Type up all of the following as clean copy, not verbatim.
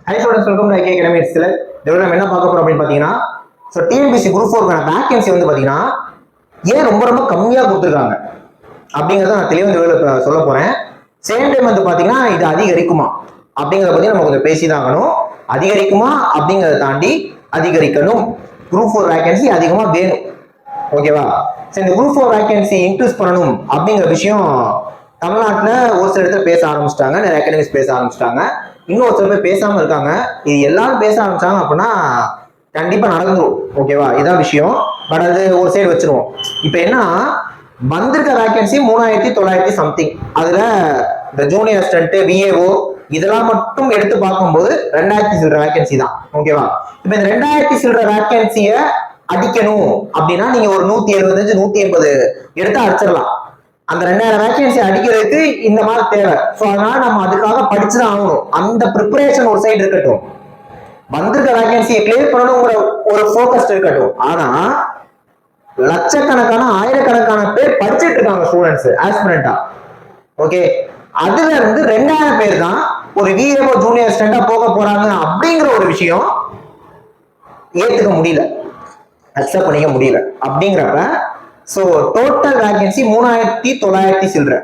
High students, welcome to IK academy. நம்ம என்ன பார்க்க போறோம் அப்படின்னு பாத்தீங்கன்னா, ஸோ டிஎன்பிஎஸ்சி குரூப் 4க்கான வேகன்சி வந்து பாத்தீங்கன்னா ஏன் ரொம்ப ரொம்ப கம்மியா கொடுத்துருக்காங்க அப்படிங்கிறத நான் தெளிவாக சொல்ல போறேன். சேம் டைம் வந்து பாத்தீங்கன்னா இது அதிகரிக்குமா அப்படிங்கிறத பத்தி நம்ம கொஞ்சம் பேசிதான் ஆகணும். அதிகரிக்குமா அப்படிங்கிறத தாண்டி அதிகரிக்கணும். குரூப் 4 வேகன்சி அதிகமா வேணும். ஓகேவா? சரி, இந்த குரூப் 4 வேகன்சி இன்க்ரீஸ் பண்ணணும் அப்படிங்கிற விஷயம் தமிழ்நாட்டில் ஒரு சில இடத்துல பேச ஆரம்பிச்சிட்டாங்க, நிறைய அகாடமிஸ் பேச ஆரம்பிச்சிட்டாங்க. இன்னும் ஒரு சில பேர் பேசாம இருக்காங்க. இது எல்லாரும் பேச ஆரம்பிச்சாங்க அப்படின்னா கண்டிப்பா நடந்துரும். ஓகேவா? இதான் விஷயம். பட் அது ஒரு சைடு வச்சிருவோம். இப்ப என்ன வந்திருக்க வேகன்சி 3900 சம்திங். அதுல இந்த ஜூனியர் அசிஸ்டன்ட், விஏஓ இதெல்லாம் மட்டும் எடுத்து பார்க்கும்போது 2000 சில்லற வேகன்சி தான். ஓகேவா? இப்ப இந்த 2000 சில்லற வேகன்சிய அடிக்கணும் அப்படின்னா நீங்க ஒரு 175 180 எடுத்து அடிச்சிடலாம். அந்த 2000 வேகன்சி அடிக்கிறதுக்கு இந்த மாதிரி தேவை. ஸோ அதனால நம்ம அதுக்காக படிச்சுதான் ஆகணும். அந்த ப்ரிப்பரேஷன் ஒரு சைடு இருக்கட்டும், வந்திருக்க வேகன்சியை கிளியர் பண்ணணுங்கிற ஒரு ஃபோக்கஸ் இருக்கட்டும். ஆனா லட்சக்கணக்கான ஆயிரக்கணக்கான பேர் படிச்சுட்டு இருக்காங்க ஸ்டூடெண்ட்ஸ் ஆஸ்பிரண்டா. ஓகே, அதுல இருந்து 2000 பேர் தான் ஒரு விஏஓ ஜூனியர் அசிஸ்டண்டா போக போறாங்க அப்படிங்கிற ஒரு விஷயம் ஏத்துக்க முடியல, அக்செப்ட் பண்ணிக்க முடியல. அப்படிங்கிறப்ப சோ டோட்டல் வேகன்சி 3900 சில்லற.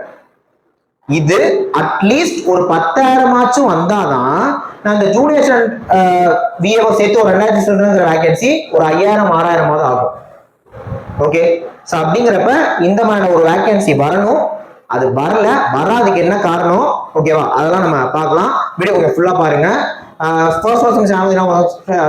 இது அட்லீஸ்ட் ஒரு 10,000 ஆச்சும் வந்தாதான் நான் இந்த ஜூனியர் விஏஓ சேர்த்து ஒரு 2000 சில்லறங்கிற வேகன்சி ஒரு 5000 6000 ஆகும். ஓகே, சோ அப்படிங்கிறப்ப இந்த மாதிரி ஒரு வேகன்சி வரணும். அது வரல, வராதுக்கு என்ன காரணம்? ஓகேவா? அதெல்லாம் நம்ம பார்க்கலாம். வீடியோ கொஞ்சம் ஃபுல்லா பாருங்க.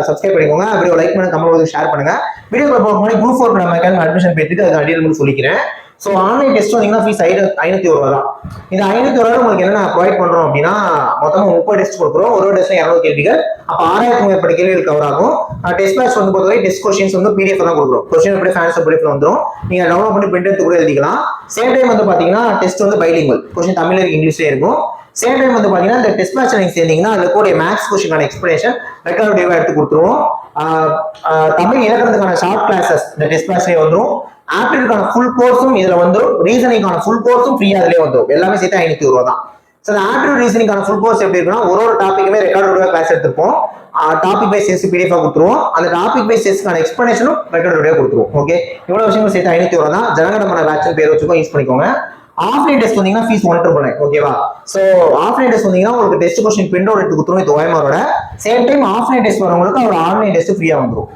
சப்ஸ்கிரைப் பண்ணிக்கோங்க. வீடியோ லைக் பண்ணுங்க, கமெண்ட் ஷேர் பண்ணுங்க. வீடியோக்குள்ள போக முன்னாடி குரூப் 4 நம்ம அட்மிஷன் போயிட்டு அது அடியில் சொல்லிக்கிறேன். ஸோ ஆன்லைன் டெஸ்ட் வந்தீங்கன்னா ஃபீஸ் 501 தான். இந்த 501 உங்களுக்கு என்ன ப்ரொவைட் பண்றோம் அப்படின்னா, மொத்தமா 30 டெஸ்ட் கொடுக்குறோம். ஒரு டெஸ்ட் 200 கேள்விகள். அப்போ 6000 மேற்பட்ட கேள்விகள் கவர் ஆகும். டெஸ்ட் பேட்ச் வந்து பொறுத்தவரை டெஸ்ட் கொஸ்டின்ஸ் வந்து பிடிஎஃப் தான் கொடுக்குறோம். கொஸ்டின் எப்படி ஃபேன்ஸ் பிடிஎஃப்ல வந்துடும். நீங்க டவுன்லோட் பண்ணி பிரிண்ட் எடுத்து கூட எழுதிக்கலாம். சேம் டைம் வந்து பாத்தீங்கன்னா டெஸ்ட் வந்து பைலிங்குவல், கொஸ்டின் தமிழ்ல இங்கிலீஷ்லயே இருக்கும். சேம் டைம் வந்து பாத்தீங்கன்னா இந்த டெஸ்ட் பேட்ச் நீங்க சேர்ந்தீங்கன்னா அதுல கூட மேக்ஸ் கொஸ்டினான எக்ஸ்பிளேஷன் ரெக்கார்ட் வீடியோவா எடுத்து கொடுத்துருவோம். தமிழ் இலக்கணத்துக்கான ஷார்ட் கிளாஸஸ் இந்த டெஸ்ட் பேட்ச்லயே வந்துடும். ஆப்டிடியூட்கான ஃபுல் கோர்ஸும் இதுல வந்துடும். ரீசனிங்கான ஃபுல் கோர்ஸும் ஃப்ரீயா அதுலயே வந்துடும். எல்லாமே சேர்த்து 501 தான். ஸோ இந்த ஆப்டிடியூட் ரீசனிங்கான ஃபுல் கோர்ஸ் எப்படி இருக்குன்னா, ஒரு டாபிக்குமே ரெக்கார்ட் வீடியோ கிளாஸ் எடுத்துப்போம். டாபிக் வைஸ் டெஸ்ட் பிடிஎஃப் கொடுத்துருவோம். அந்த டாபிக் வைஸ் டெஸ்ட்கான எக்ஸ்பிளனேஷனும் ரெக்கார்ட் வீடியோ கொடுத்துருவோம். ஓகே, இவ்வளவு விஷயங்கள் சேர்த்து 501 தான். ஜனகணமன பேட்ச் பேர் வச்சுக்கோ, யூஸ் பண்ணிக்கோங்க. ஆஃப்லைன் டெஸ்ட் வந்தீங்கன்னா ஃபீஸ் 199. ஓகேவா? சோ ஆஃப்லைன் டெஸ்ட் வந்தீங்கன்னா உங்களுக்கு டெஸ்ட் கொஸ்டின் பிரிண்ட் அவுட் எடுத்து கொடுத்துரும். இது OMR-ஓட. சேம் டைம் ஆஃப்லைன் டெஸ்ட் வரவங்களுக்கு ஒரு ஆன்லைன் டெஸ்ட் ஃப்ரீயா வந்துடும்.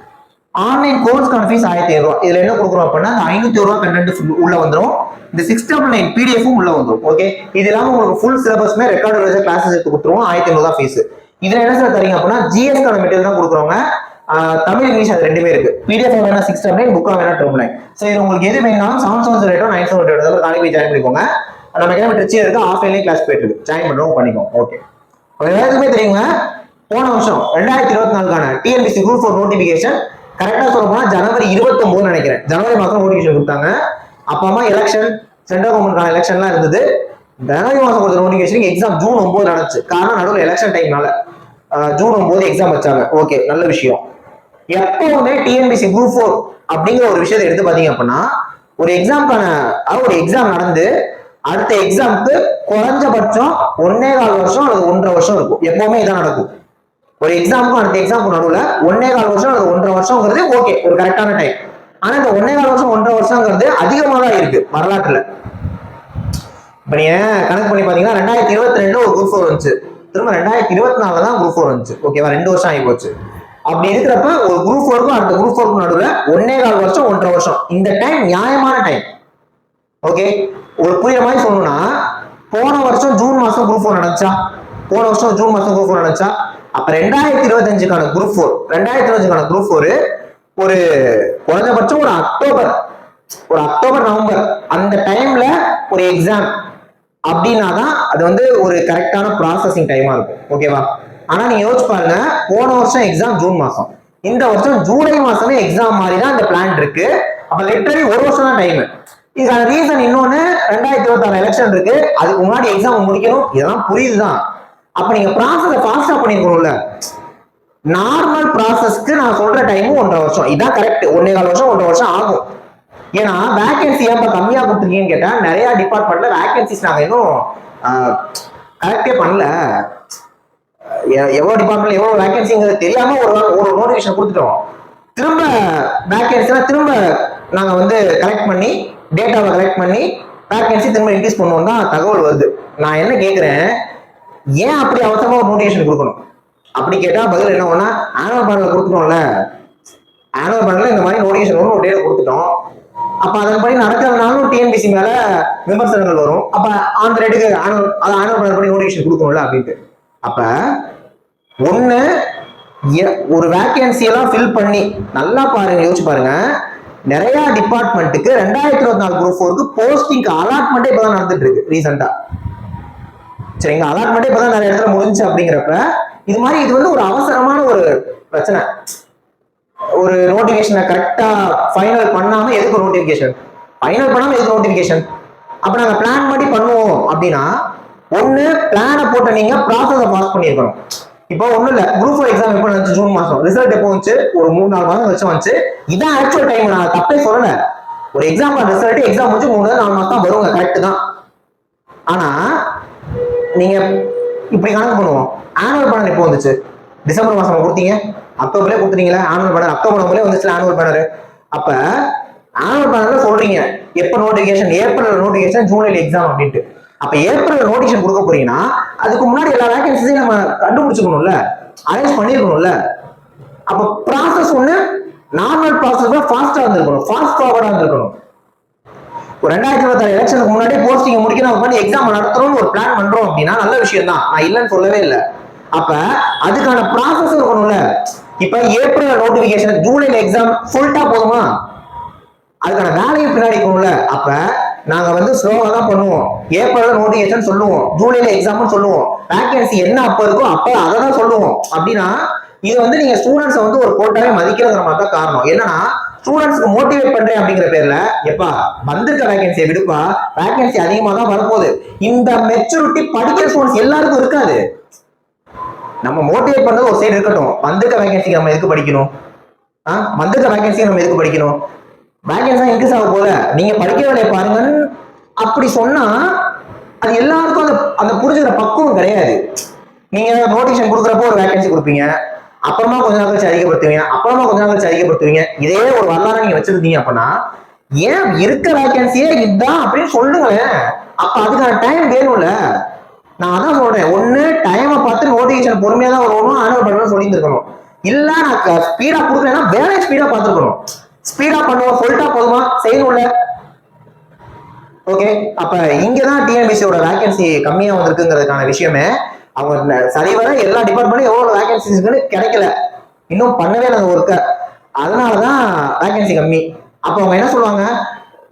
ஆன்லைன் கோர்ஸ்க்கான ஃபீஸ் 1500. இதுல என்ன கொடுக்குறோம் அப்படின்னா, 500 கண்டென்ட் உள்ள வந்துடும். இந்த 699 பிடிஎஃப்பும் உள்ள வந்துடும். ஓகே, இது இல்லாம உங்களுக்கு ஃபுல் சிலபஸ்மே ரெக்கார்டு கிளாஸஸ் எடுத்து கொடுத்துருவோம். 1500 தான் ஃபீஸ். இதுல என்ன சார் தரீங்க அப்படின்னா, ஜிஎஸ்கான மெட்டீரியல் தான் கொடுக்குறோங்க. தமிழ் இங்கிலீஷ் அது ரெண்டுமே இருக்கு. பிடிஎஃப் வேணா 699, புக்கா வேணா 999. ஸோ இது உங்களுக்கு எது வேணாலும் 7708 978 காலேஜ் ஜாயின் பண்ணிக்கோங்க. நம்ம அகாடமி ட்ரிச்சி இருக்கு, ஆஃப்லைன்லேயே கிளாஸ் போயிட்டு இருக்கு. ஜாயின் பண்ணுறோம் பண்ணிக்கோங்க. ஓகே, எல்லாத்துக்குமே தெரியுங்க, போன வருஷம் 2024க்கான டிஎன்பிஎஸ்சி குரூப் 4 நோட்டிபிகேஷன் கரெக்டா சொல்ல போனா ஜனவரி 29 நினைக்கிறேன். ஜனவரி மாதம் நோட்டிபிகேஷன் கொடுத்தாங்க. அப்பமா எலெக்ஷன், சென்ட்ரல் கவர்மெண்ட்கான எலெக்ஷன்லாம் இருந்தது. ஜனவரி மாதம் கொடுத்த நோட்டிபிகேஷன் எக்ஸாம் ஜூன் 9 நடந்துச்சு. காரணம் நடுவில் எலெக்ஷன் டைம்னால ஜூன் 9 எக்ஸாம் வச்சாங்க. ஓகே, நல்ல விஷயம். எப்பவுமே டிஎன்பிஎஸ்சி குரூப் 4 அப்படிங்கிற ஒரு விஷயத்தை எடுத்து பாத்தீங்க அப்படின்னா, ஒரு எக்ஸாம்க்கான ஒரு எக்ஸாம் நடந்து அடுத்த எக்ஸாமுக்கு குறைஞ்சபட்சம் 1.25 வருஷம் அல்லது 1.5 வருஷம் இருக்கும். எப்பவுமே இதான் நடக்கும். ஒரு எக்ஸாமுக்கும் அடுத்த எக்ஸாமுக்கு நடுவில் 1.25 வருஷம் அல்லது 1.5 வருஷங்கிறது ஓகே, ஒரு கரெக்டான டைம். ஆனா இந்த 1.25 வருஷம் 1.5 வருஷங்கிறது அதிகமாக தான் இருக்கு வரலாற்றுல. இப்ப நீங்க கணக்கு பண்ணி பாத்தீங்கன்னா 2022 ஒரு குரூப் 4 வந்துச்சு. திரும்ப 2024 தான் குரூப் 4 வந்துச்சு. ஓகேவா? 2 வருஷம் ஆகி போச்சு. அப்படி இருக்கிறப்ப ஒரு குரூப் 4க்கும் அடுத்த குரூப் 4க்கும் நடுவில் 1.25 வருஷம் 1.5 வருஷம். இந்த டைம் நியாயமான டைம். ஓகே, ஒரு புரியுற மாதிரி சொல்லணும்னா, போன வருஷம் ஜூன் மாசம் குரூப் 4 நடந்துச்சா? போன வருஷம் ஜூன் மாசம் குரூப் 4 நடந்துச்சா? அப்ப 2025க்கான குரூப் 4 2025க்கான குரூப் 4 ஒரு குறைஞ்சபட்சம் ஒரு அக்டோபர் நவம்பர் அந்த டைம்ல ஒரு எக்ஸாம் அப்படின்னா தான் அது வந்து ஒரு கரெக்டான ப்ராசஸிங் டைமா இருக்கும். ஓகேவா? ஆனா நீங்க யோசிச்சு பாருங்க, போன வருஷம் எக்ஸாம் ஜூன் மாசம், இந்த வருஷம் ஜூலை மாசமே எக்ஸாம் மாதிரி தான் இந்த பிளான் இருக்கு. அப்ப லிட்டரலி ஒரு வருஷம் தான் டைம். இதுக்கான ரீசன் இன்னொன்னு, 2026 எலெக்ஷன் இருக்கு, அதுக்கு முன்னாடி எக்ஸாம் முடிக்கணும். இதெல்லாம் புரியுதுதான். அப்ப நீங்க ப்ராசஸை ஃபாஸ்டா பண்ணிருக்கணும்ல. நார்மல் ப்ராசஸ்க்கு நான் சொல்ற டைமும் 1.5 வருஷம். இதான் கரெக்ட். 1.25 வருஷம் 1.5 வருஷம் ஆகும். ஏன்னா வேகன்சி ஏன் கம்மியா கொடுத்துருக்கீங்கன்னு கேட்டா, நிறைய டிபார்ட்மெண்ட்ல வேகன்சிஸ் நாங்க இன்னும் கரெக்டே பண்ணல. எவ்வளவு டிபார்ட்மெண்ட்ல எவ்வளவு வேகன்சிங்கிறது தெரியாம ஒரு நோட்டிபிகேஷன் கொடுத்துட்டோம். திரும்ப வேகன்சினா திரும்ப நாங்க வந்து கலெக்ட் பண்ணி டேட்டாவை கலெக்ட் பண்ணி வேகன்சி திரும்ப இன்க்ரீஸ் பண்ணுவோம் தான் தகவல் வருது. நான் என்ன கேட்கிறேன், ஏன் அப்படி அவசரமா ஒரு நோட்டிபிகேஷன் கொடுக்கணும்? அப்படி கேட்டா பதில் என்ன ஒன்னா, ஆனுவல் பிளான்ல கொடுத்துட்டோம்ல, ஆனுவல் பிளான்ல இந்த மாதிரி நோட்டிபிகேஷன் வரும், ஒரு டேட்டா கொடுத்துட்டோம். அப்ப அதன்படி நடக்கிறதுனாலும் டிஎன்பிசி மேல விமர்சனங்கள் வரும். அப்ப அந்த ரேட்டுக்கு ஆனுவல் பிளான் பண்ணி நோட்டிபிகேஷன் கொடுக்கணும்ல அப்படின்ட்டு. அப்ப ஒண்ணு ஒரு வேகன்சி எல்லாம் ஃபில் பண்ணி நல்லா பாருங்க, யோசிச்சு பாருங்க. நிறைய டிபார்ட்மெண்ட்டுக்கு 2024 குரூப் 4க்கு போஸ்டிங் அலாட்மெண்ட்டே இப்பதான் நடந்துட்டு இருக்கு ரீசெண்டா. சரிங்களா, அலாட்மெண்ட்டே இப்பதான் நிறைய இடத்துல முடிஞ்சு. அப்படிங்கிறப்ப இது மாதிரி இது வந்து ஒரு அவசரமான ஒரு பிரச்சனை. ஒரு நோட்டிபிகேஷனை கரெக்டா ஃபைனல் பண்ணாம எதுக்கு நோட்டிபிகேஷன், ஃபைனல் பண்ணாம எதுக்கு நோட்டிபிகேஷன்? அப்ப நாங்க பிளான் பண்ணி பண்ணுவோம் அப்படின்னா, ஒண்ணு பிளானை போட்ட நீங்க ப்ராசஸை பாஸ் பண்ணிருக்கணும். இப்போ ஒண்ணும் இல்ல, குரூப் 4 எக்ஸாம் எப்போ வந்துச்சு? ஜூன் மாசம். ரிசல்ட் எப்போ வந்துச்சு? ஒரு 3-4 மாசம் கழிச்சு வந்துச்சு. இதான் ஆக்சுவல் டைம், நான் தப்பே சொல்லல. ஒரு எக்ஸாம் ரிசல்ட் எக்ஸாம் முடிச்சு 3-4 மாசம் தான் வருவாங்க, கரெக்ட் தான். ஆனா நீங்க இப்படி கணக்கு பண்ணுவோம். ஆனுவல் பிளான் எப்போ வந்துச்சு? டிசம்பர் மாசம் கொடுத்தீங்க, அக்டோபர்லேயே கொடுத்துட்டீங்களா ஆனுவல் பிளான்? அக்டோபர் நவம்பர்லேயே வந்துச்சு ஆனுவல் பிளானர். அப்ப ஆனுவல் பிளான்ல சொல்றீங்க எப்ப நோட்டிபிகேஷன்? ஏப்ரல் நோட்டிபிகேஷன், ஜூலைல எக்ஸாம் அப்படின்ட்டு. அப்ப ஏப்ரல் நோட்டிபிகேஷன் கொடுக்க போறீங்கன்னா அதுக்கு முன்னாடி எல்லா வேகன்சிஸையும் நம்ம கண்டுபிடிச்சுக்கணும்ல, அரேஞ்ச் பண்ணிருக்கணும்ல. அப்ப ப்ராசஸ் ஒண்ணு நார்மல் ப்ராசஸ் ஃபாஸ்டா இருந்திருக்கணும், ஃபாஸ்ட் ஃபார்வர்டா இருந்திருக்கணும். ஒரு 2026 எலெக்ஷனுக்கு முன்னாடி போஸ்டிங் முடிக்கணும் பண்ணி எக்ஸாம் நடத்துறோம்னு ஒரு பிளான் பண்றோம் அப்படின்னா நல்ல விஷயம் தான், நான் இல்லைன்னு சொல்லவே இல்லை. அப்ப அதுக்கான ப்ராசஸ் இருக்கணும்ல. இப்ப ஏப்ரல் நோட்டிபிகேஷன், ஜூலைல எக்ஸாம் சொல்லிட்டா போதுமா? அதுக்கான வேலையும் பின்னாடி இருக்கணும்ல. அப்ப நாங்க வந்து ஸ்லோவா தான் பண்ணுவோம். ஏப்ரல் நோட்டிபிகேஷன் சொல்லுவோம், ஜூலைல எக்ஸாம் சொல்லுவோம், வேகன்சி என்ன அப்ப இருக்கோ அப்ப அதை தான் சொல்லுவோம். அப்படின்னா இது வந்து நீங்க ஸ்டூடெண்ட்ஸ் வந்து ஒரு கோட்டாவே மதிக்கிறதுல மாதிரி தான் காரணம். என்னன்னா ஸ்டூடெண்ட்ஸ்க்கு மோட்டிவேட் பண்றேன் அப்படிங்கிற பேர்ல, எப்பா வந்திருக்க வேகன்சியை விடுப்பா, வேகன்சி அதிகமா தான் வரப்போகுது. இந்த மெச்சூரிட்டி படிக்கிற ஸ்டூடெண்ட்ஸ் எல்லாருக்கும் இருக்காது. நம்ம மோட்டிவேட் பண்றது ஒரு சைடு இருக்கட்டும், வந்திருக்க வேகன்சிக்கு நம்ம எதுக்கு படிக்கணும்? வந்திருக்க வேகன்சிக்கு நம்ம எதுக்கு படிக்கணும்? வேகன்சி இன்க்ரீஸ் ஆக போல, நீங்க படிக்க வேலையை பாருங்கன்னு அப்படி சொன்னா அது எல்லாருக்கும் அந்த புரிஞ்சுக்கிற பக்குவம் கிடையாது. நீங்க நோட்டிபிகேஷன் கொடுக்குறப்போ ஒரு வேகன்சி கொடுப்பீங்க, அப்புறமா கொஞ்ச நாள் கழிச்சு அதிகப்படுத்துவீங்க, அப்புறமா கொஞ்ச நாள் கழிச்சு அதிகப்படுத்துவீங்க. இதே ஒரு வரலாறு நீங்க வச்சிருந்தீங்க அப்படின்னா, ஏன் இருக்க வேகன்சியே இதுதான் அப்படின்னு சொல்லுங்களேன். அப்ப அதுக்கான டைம் வேணும்ல. நான் அதான் சொல்றேன், ஒண்ணு டைமை பார்த்து நோட்டிபிகேஷன் பொறுமையா தான் வரணும், ஆனுவல் பண்ணணும் சொல்லியிருக்கணும். இல்ல நான் ஸ்பீடா கொடுக்குறேன்னா வேலையை ஸ்பீடா பார்த்துருக்கணும். ஸ்பீடா பண்ணுவோம் சொல்லிட்டா போதுமா? செய்யணும்ல. ஓகே, அப்ப இங்கதான் டிஎன்பிசியோட வேகன்சி கம்மியா வந்திருக்குங்கிறதுக்கான விஷயமே. அவங்க சரிவர எல்லா டிபார்ட்மெண்ட்டும் எவ்வளவு வேகன்சிஸ் கிடைக்கல, இன்னும் பண்ணவே இல்லை அந்த ஒர்க்கை. அதனாலதான் வேகன்சி கம்மி. அப்ப அவங்க என்ன சொல்லுவாங்க,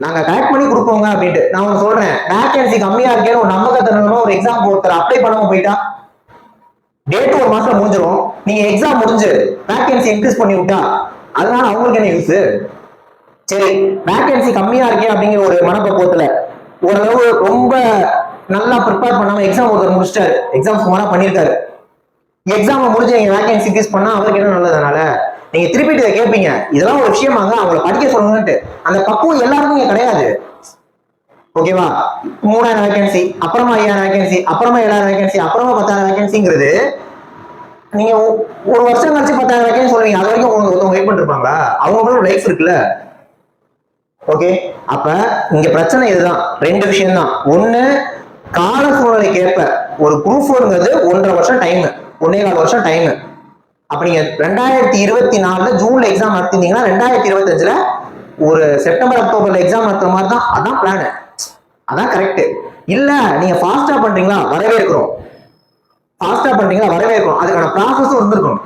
நாங்க கலெக்ட் பண்ணி கொடுப்போங்க அப்படின்ட்டு. நான் ஒண்ணு சொல்றேன், வேகன்சி கம்மியா இருக்கேன்னு ஒரு நம்பகத்தனமா ஒரு எக்ஸாம் ஒருத்தர் அப்ளை பண்ணாம போயிட்டா டேட் ஒரு மாசம் முடிஞ்சிடும். நீங்க எக்ஸாம் முடிஞ்சு வேகன்சி இன்க்ரீஸ் பண்ணி விட்டா அதனால அவங்களுக்கு என்ன யூஸ்? சரி, வேகன்சி கம்மியா இருக்கே அப்படிங்கிற ஒரு மனப்பக்குவத்துல ஓரளவு ரொம்ப நல்லா ப்ரிப்பேர் பண்ணாம எக்ஸாம் ஒருத்தர் முடிச்சிட்டாரு, எக்ஸாம் சுமாரா பண்ணிருக்காரு, எக்ஸாம் முடிஞ்சு நீங்க வேகன்சி இன்க்ரீஸ் பண்ணா அவருக்கு என்ன நல்லதுனால நீங்க திருப்பிட்டு இதை கேட்பீங்க. இதெல்லாம் ஒரு விஷயமாங்க, அவங்களை படிக்க சொல்லுங்கன்ட்டு. அந்த பக்குவம் எல்லாருக்கும் இங்க கிடையாது. ஓகேவா? 3000 வேகன்சி, அப்புறமா 5000 வேகன்சி, அப்புறமா 7000 வேகன்சி, அப்புறமா 10000 வேகன்சிங்கிறது நீங்க ஒரு வருஷம் கழிச்சு 10000 வேகன்சி சொல்லுவீங்க. அது வரைக்கும் ஒருத்தவங்க வெயிட் பண்ணிட்டு இருப்பாங்களா? அவங்களுக்கு லைஃப் இருக்குல்ல. ஓகே, அப்ப இங்க பிரச்சனை இதுதான், ரெண்டு விஷயம் தான். ஒண்ணு, கால சூழ்நிலைக்கு ஏற்ப ஒரு குரூப் 4ங்கிறது 1.5 வருஷம் டைம், 1.25 வருஷம் டைம். அப்ப நீங்க 2024 ஜூன்ல எக்ஸாம் நடத்தினீங்கன்னா 2025 ஒரு செப்டம்பர் அக்டோபர்ல எக்ஸாம் நடத்துற மாதிரி தான். அதான் பிளான், அதான் கரெக்ட். இல்ல நீங்க ஃபாஸ்டா பண்றீங்களா, வரவேற்கிறோம். ஃபாஸ்டா பண்றீங்களா, வரவேற்கிறோம். அதுக்கான ப்ராசஸும் இருந்திருக்கணும்.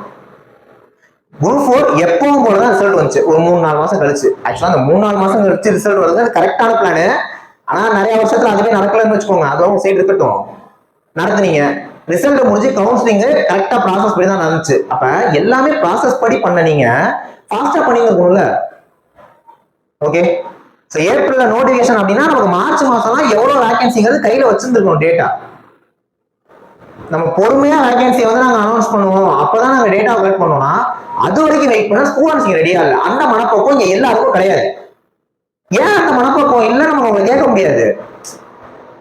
குரூப் 4 எப்பவும் போலதான் ரிசல்ட் வந்துச்சு, ஒரு 3-4 மாசம் கழிச்சு. ஆக்சுவலா அந்த 3-4 மாசம் கழிச்சு ரிசல்ட் வருது, அது கரெக்டான பிளானு. ஆனா நிறைய வருஷத்துல அதுவே நடக்கலன்னு வச்சுக்கோங்க, அதுவும் சைடு இருக்கட்டும். நடத்துனீங்க, ரிசல்ட் முடிஞ்சு கவுன்சிலிங் கரெக்டா ப்ராசஸ் படி தான் நடந்துச்சு. அப்ப எல்லாமே ப்ராசஸ் படி பண்ண நீங்க ஃபாஸ்டா பண்ணிருக்கணும்ல. ஓகே, ஸோ ஏப்ரல்ல நோட்டிபிகேஷன் அப்படின்னா நமக்கு மார்ச் மாசம்லாம் எவ்வளவு வேகன்சிங்கிறது கையில வச்சிருந்துருக்கணும் டேட்டா. நம்ம பொறுமையா வேகன்சியை வந்து நாங்க அனௌன்ஸ் பண்ணுவோம், அப்பதான் நாங்க டேட்டா கலெக்ட் பண்ணோம்னா அது வரைக்கும் வெயிட் பண்ண ஸ்டூடெண்ட்ஸ் ரெடியா இல்லை. அந்த மனப்போக்கம் இங்க எல்லாருக்கும் கிடையாது. ஏன் அந்த மனப்போக்கம் இல்லை நம்ம அவங்க கேட்க முடியாது.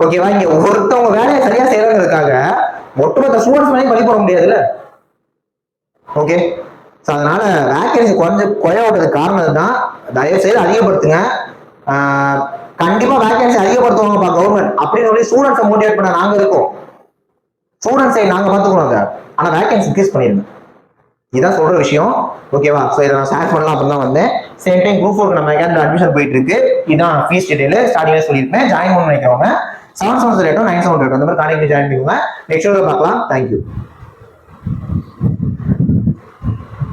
ஓகேவா? இங்க ஒருத்தவங்க வேலையை சரியா செய்யறதுக்காக ஒட்டுமொத்த ஸ்டூடெண்ட்ஸ் மேலேயும் பழி போட முடியாதுல்ல. ஓகே, ஸோ அதனால வேகன்சி குறைய விட்டதுக்கு காரணம் தான். தயவு செய்து அதிகப்படுத்துங்க. கண்டிப்பா வேகன்சி அதிகப்படுத்துவாங்கப்பா கவர்மெண்ட் அப்படின்னு சொல்லி ஸ்டூடெண்ட்ஸை மோட்டிவேட் பண்ண நாங்க இருக்கோம். ஸ்டூடெண்ட்ஸை நாங்க பார்த்துக்கணும். ஆனா வேகன்சி இன்க்ரீஸ் பண்ணிருங்க, இதான் சொல்ற விஷயம். ஓகேவா? ஸோ இதை நான் ஷேர் பண்ணலாம் அப்படின்னு தான் வந்தேன். சேம் டைம் குரூப் 4 நம்ம அகாடமி அட்மிஷன் போயிட்டு இருக்கு. இதான் ஃபீஸ் டீடைல் ஸ்டார்டிங்ல சொல்லியிருப்பேன். ஜாயின் பண்ண நினைக்கிறவங்க 7798 978 அந்த மாதிரி கான்டாக்ட் ஜாயின் பண்ணுங்க. நெக்ஸ்ட் வீடியோ பார்க்கலாம். தேங்க்யூ.